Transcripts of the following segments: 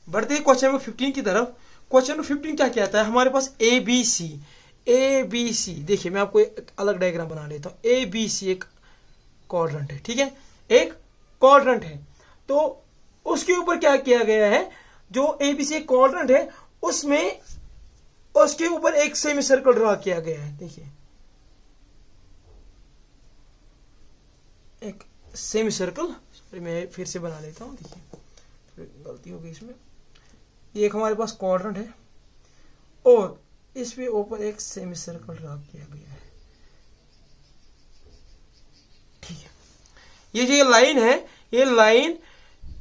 बढ़ते हैं question number 15 की तरफ। क्वेश्चन नंबर 15 क्या कहता है, हमारे पास ए बी सी, देखिए मैं आपको एक अलग डायग्राम बना लेता हूँ। ए बी सी एक क्वाड्रेंट है, ठीक है, एक क्वाड्रेंट है। तो उसके ऊपर क्या किया गया है, जो ए बी सी एक क्वाड्रेंट है उसमें उसके ऊपर एक सेमी सर्कल ड्रा किया गया है। देखिए एक सेमी सर्कल, सॉरी मैं फिर से बना लेता हूं, देखिए गलती हो गई इसमें। ये एक हमारे पास क्वाड्रेंट है और इस पे ऊपर एक सेमी सर्कल ड्रा किया गया है, ठीक है। ये जो ये लाइन है, ये लाइन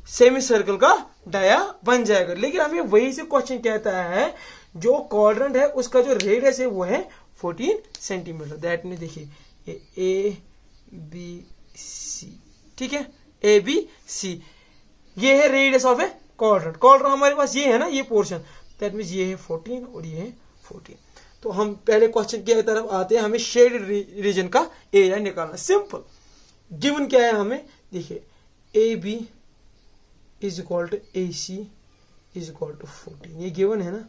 सेमी सर्कल का डाया बन जाएगा। लेकिन हमें वही से क्वेश्चन कहता है, जो क्वाड्रेंट है उसका जो रेडियस है वो है 14 सेंटीमीटर। दैट मीन देखिए ए बी सी, ठीक है, ए बी सी, ये है radius of A quadrant. Quadrant हमारे पास ये है ना, ये पोर्शन, दैट मीन ये है 14 और ये है 14। तो हम पहले क्वेश्चन की तरफ आते हैं, हमें शेडेड रीजन का एरिया निकालना। सिंपल, गिवन क्या है हमें, देखिए A B is equal to A C is equal to 14, ये गिवन है ना,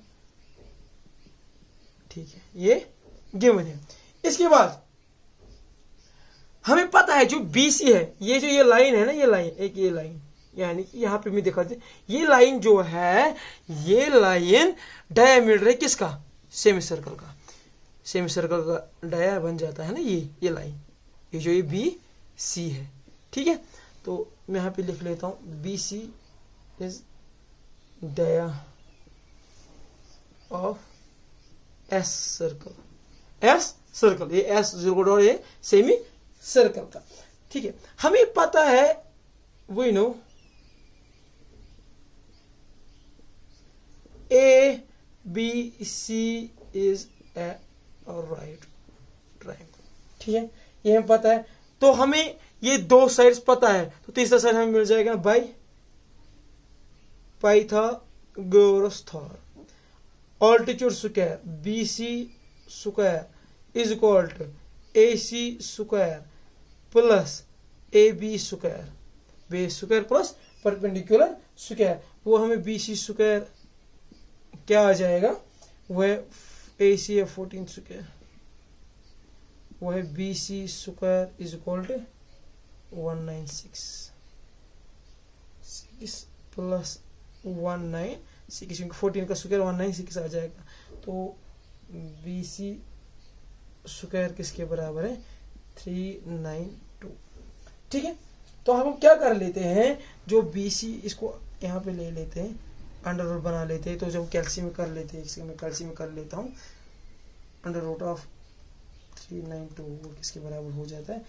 ठीक है, ये गिवन है। इसके बाद हमें पता है जो BC है, ये जो ये लाइन है ना, ये लाइन एक, ये लाइन यानी कि यहां पे मैं दिखाते, ये लाइन जो है, ये लाइन डायमीटर है किसका, सेमी सर्कल का। सेमी सर्कल का डाया बन जाता है ना ये लाइन, ये जो ये BC है, ठीक है। तो मैं यहां पे लिख लेता हूं BC is dia of S circle, ये S सर्कल, ये सेमी सर्कल का, ठीक है। हमें पता है, we know A B C is a right triangle, ठीक है, ये हमें पता है। तो हमें ये दो साइड्स पता है, तो तीसरा साइड हमें मिल जाएगा by Pythagoras theorem. Altitude square BC square is equal to AC square plus AB square, base square plus perpendicular square. वो हमें BC स्क्वायर क्या आ जाएगा, वो है AC है 14 स्क्वायर, वो है BC square is equal to 196 plus 196, क्योंकि 14 का स्क्वायर 196 आ जाएगा। तो BC स्क्वायर किसके बराबर है, 392, ठीक है। तो हम क्या कर लेते हैं, जो BC इसको यहाँ पे ले लेते हैं, अंडर रूट बना लेते हैं। तो जब कैल्सियम में कर लेते हैं, इसके मैं कैल्सियम में कर लेता हूँ, अंडर रूट ऑफ 392 वो किसके बराबर हो जाता है,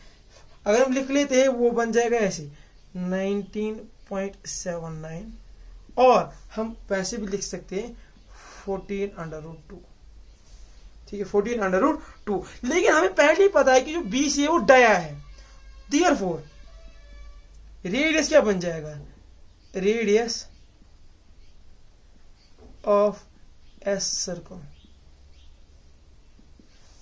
अगर हम लिख लेते हैं वो बन जाएगा ऐसे 19.79, और हम वैसे भी लिख सकते हैं 14 अंडर रूट 2, ठीक है, 14 अंडर रूट 2। लेकिन हमें पहले ही पता है कि जो BC है वो डाया है, देयरफॉर रेडियस क्या बन जाएगा, रेडियस ऑफ S सर्कल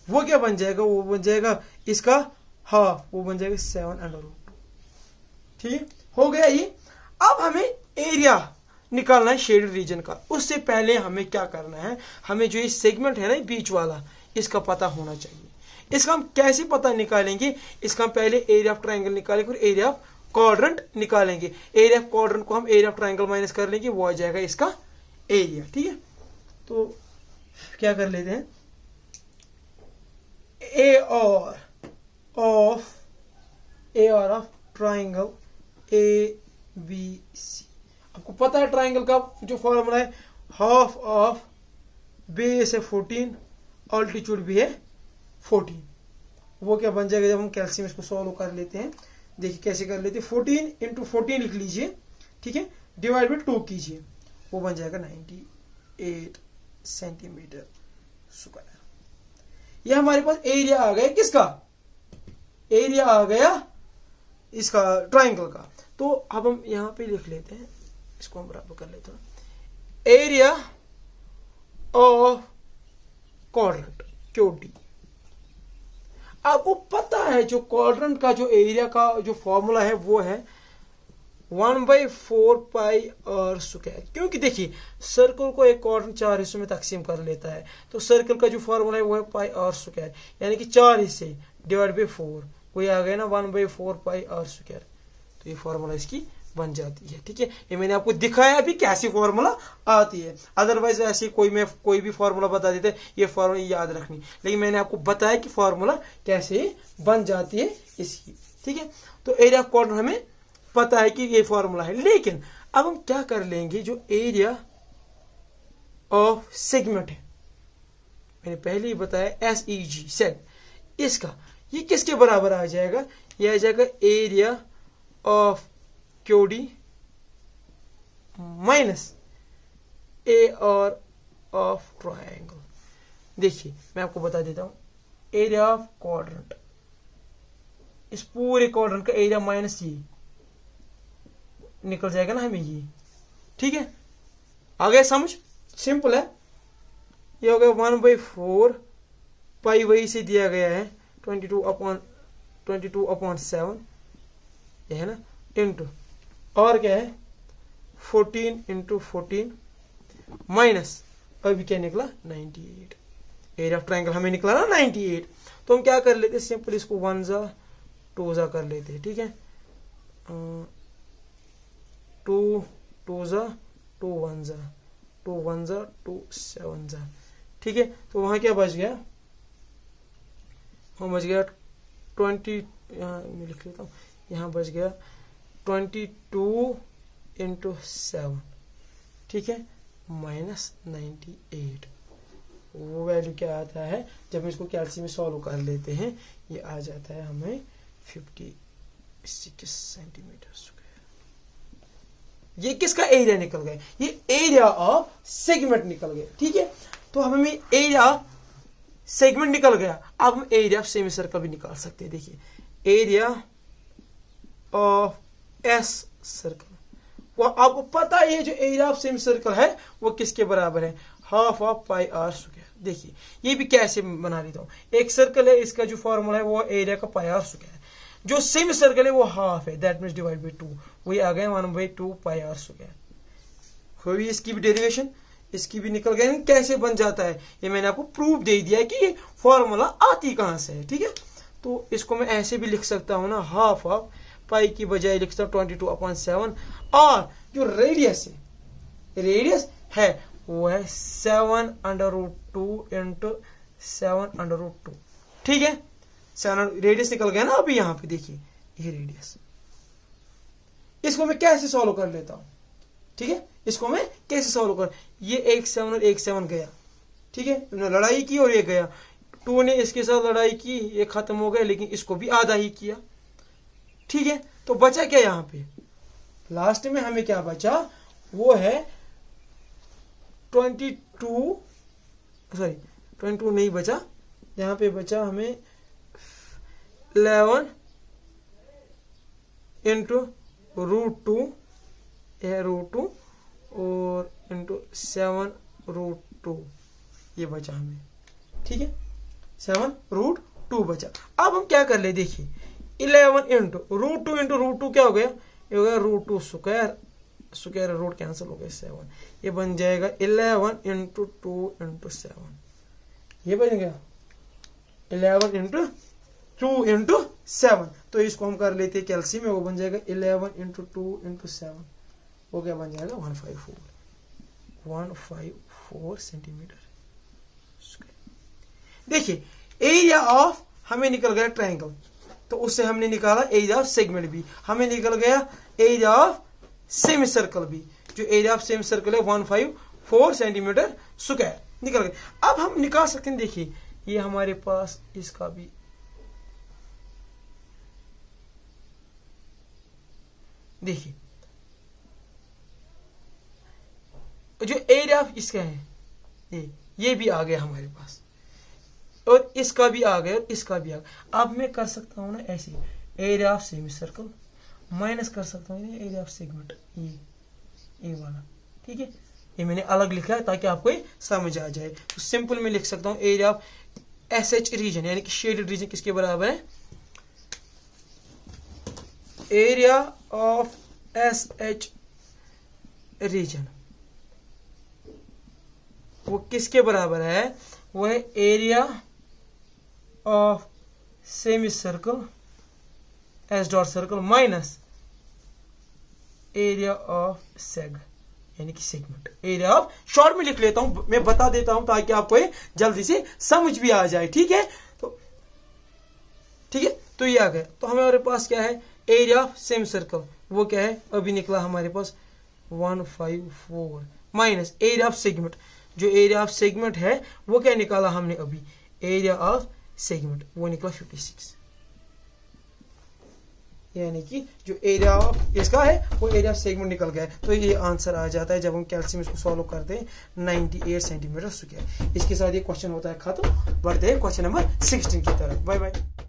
वो क्या बन जाएगा, वो बन जाएगा इसका हाफ, वो बन जाएगा 7 अंडर रूट 2, ठीक है, हो गया ये। अब हमें एरिया निकालना है शेडेड रीजन का। उससे पहले हमें क्या करना है, हमें जो ये सेगमेंट है ना बीच वाला, इसका पता होना चाहिए। इसका हम कैसे पता निकालेंगे, इसका हम पहले एरिया ऑफ ट्रायंगल निकालेंगे और एरिया ऑफ क्वाड्रेंट निकालेंगे। एरिया ऑफ क्वाड्रेंट को हम एरिया ऑफ ट्रायंगल माइनस कर लेंगे, वो आ जाएगा इसका एरिया, ठीक है। तो क्या कर लेते हैं, ए और ऑफ ट्रायंगल ABC, आपको पता है ट्रायंगल का जो फॉर्मूला है, हाफ ऑफ बेस है 14, ऑल्टीट्यूड भी है 14। वो क्या बन जाएगा, जब हम कैल्सियम इसको सॉल्व कर लेते हैं, देखिए कैसे कर लेते हैं, 14 × 14 लिख लीजिए, ठीक है, डिवाइड बाई 2 कीजिए, वो बन जाएगा 98 सेंटीमीटर स्क्वायर। ये हमारे पास एरिया आ गया, किसका एरिया आ गया, इसका ट्रायंगल का। तो अब हम यहां पे लिख लेते हैं, इसको हम बराबर कर लेते हैं, एरिया ऑफ क्वाड्रेंट QD। आपको पता है जो क्वाड्रेंट का जो एरिया का जो फॉर्मूला है वो है 1/4 पाई आर स्क्वायर। क्योंकि देखिए सर्कल को एक क्वाड्रेंट 4 हिस्सों में तकसीम कर लेता है, तो सर्कल का जो फॉर्मूला है वो है पाई आर स्क्वायर, यानी कि 4 हिस्से डिवाइड बाई 4, वही आ गया ना 1/4 पाई आर स्क्वायर। तो ये फॉर्मूला इसकी बन जाती है। ठीक है, ये मैंने आपको दिखाया भी कैसी फॉर्मूला आती है, अदरवाइज ऐसे कोई भी फॉर्मूला बता देते ये फॉर्मूला याद रखनी, लेकिन मैंने आपको बताया कि फॉर्मूला कैसे बन जाती है इसकी। ठीक है, तो एरिया ऑफ क्वाड्रेंट हमें पता है कि ये फॉर्मूला है, लेकिन अब हम क्या कर लेंगे, जो एरिया ऑफ सेगमेंट है मैंने पहले ही बताया SEG सेग, इसका ये किसके बराबर आ जाएगा, ये आ जाएगा area of QD minus AR of triangle. देखिए मैं आपको बता देता हूं, एरिया ऑफ क्वाड्रेंट, इस पूरे क्वाड्रेंट का एरिया माइनस ये निकल जाएगा ना हमें ये। ठीक है, आ गया समझ, सिंपल है। ये हो गया 1/4 पाई, वही से दिया गया है 22/7, ये है ना, इंटू और क्या है 14 × 14 माइनस अभी क्या निकला 98। एरिया ऑफ ट्रायंगल हमें निकला ना 98। तो हम क्या कर लेते, सिंपल इसको 1 जा 2 जा कर लेते हैं। ठीक है, 2 2 जा 2 1 जा 2 1 जा 2 7 जा। ठीक है, तो वहां क्या बच गया, वहां बच गया 20, यहाँ मैं लिख लेता हूँ, यहाँ बच गया 22 × 7। ठीक है, माइनस 98। वो वैल्यू क्या आता है, जब हम इसको कैलसी में सॉल्व कर लेते हैं, ये आ जाता है हमें 56 सेंटीमीटर स्क्वायर। ये किसका एरिया निकल गया, ये एरिया ऑफ सेगमेंट निकल गया। ठीक है, तो हमें एरिया सेगमेंट निकल गया, अब हम एरिया ऑफ सेमी सर्कल भी निकाल सकते हैं। देखिए एरिया ऑफ एस सर्कल, वो आपको पता है जो एरिया ऑफ सेमी सर्कल है वो किसके बराबर है, half of pi r square. देखिए ये भी कैसे बना लेता हूं, एक सर्कल है, इसका जो फॉर्मूला है वो एरिया का पाई आर स्क्वायर, जो सेमी सर्कल है वो हाफ है, दैट मीन्स डिवाइड बाई 2, वही आ गया 1/2 पाई आर स्क्वायर। हुई इसकी भी डेरिवेशन, इसकी भी निकल गया। कैसे बन जाता है ये मैंने आपको प्रूफ दे दिया है कि ये फॉर्मूला आती कहां से है। ठीक है, तो इसको मैं ऐसे भी लिख सकता हूं ना, हाफ ऑफ पाई की बजाय लिख सकता हूं 22/7, और जो रेडियस है वो है 7√2 × 7√2। ठीक है, 7 रेडियस निकल गया ना अभी यहाँ पे, देखिए ये रेडियस। इसको मैं कैसे सॉल्व कर लेता हूं, ठीक है, इसको मैं कैसे सॉल्व कर, ये 1 7 और 1 7 गया। ठीक है, तुमने लड़ाई की और ये गया, 2 ने इसके साथ लड़ाई की, ये खत्म हो गया, लेकिन इसको भी आधा ही किया। ठीक है, तो बचा क्या यहां पे, लास्ट में हमें क्या बचा, वो है 22 नहीं बचा, यहां पे बचा हमें 11 × √2 √2 और × 7√2, ये बचा हमें। ठीक है, 7√2 बचा। अब हम क्या कर ले, देखिए 11 × √2 क्या हो गया, ये हो गया √2 स्क्वायर रूट कैंसिल हो गया 7, ये बन जाएगा 11 × 2 × 7, ये बन गया 11 × 2 × 7। तो इसको हम कर लेते हैं कैल्सी में, वो बन जाएगा 11 × 2 × 7, वो क्या बन जाएगा 154 सेंटीमीटर स्क्वायर। देखिए एरिया ऑफ हमें निकल गया ट्रायंगल, तो उससे हमने निकाला एरिया ऑफ सेगमेंट भी, हमें निकल गया एरिया ऑफ सेमी सर्कल भी, जो एरिया ऑफ सेमी सर्कल है 154 सेंटीमीटर स्क्वायर निकल गया। अब हम निकाल सकते हैं, देखिए ये हमारे पास इसका भी, देखिए जो एरिया ऑफ इसका है ये भी आ गया हमारे पास, और इसका भी आ गया और इसका भी आ गया। अब मैं कर सकता हूं ना ऐसे, area of semi circle minus कर सकता हूँ एरिया ऑफ सेगमेंट, ये वाला। ठीक है, ये मैंने अलग लिखा है ताकि आपको ये समझ आ जाए। तो सिंपल में लिख सकता हूँ एरिया ऑफ SH रीजन, यानी कि शेडेड रीजन, किसके बराबर है, एरिया ऑफ SH रीजन वो किसके बराबर है? वो है area of semi circle S dot circle minus area of सेग यानी कि सेगमेंट। एरिया ऑफ शॉर्ट में लिख लेता हूं, मैं बता देता हूं ताकि आपको ये जल्दी से समझ भी आ जाए। ठीक है, तो ठीक है, तो ये आ गया। तो हमारे पास क्या है? एरिया ऑफ सेमी सर्कल, वो क्या है? अभी निकला हमारे पास 154 माइनस एरिया ऑफ सेगमेंट। जो एरिया ऑफ सेगमेंट है वो क्या निकाला हमने अभी? एरिया ऑफ सेगमेंट वो निकला 56, यानी कि जो एरिया ऑफ इसका है वो एरिया ऑफ सेगमेंट निकल गया है। तो ये आंसर आ जाता है जब हम कैल्शियम इसको सॉल्व करते हैं 98 सेंटीमीटर स्क्वायर। इसके साथ ये क्वेश्चन होता है खत्म। बढ़ते हैं क्वेश्चन नंबर 16 की तरफ। Bye bye.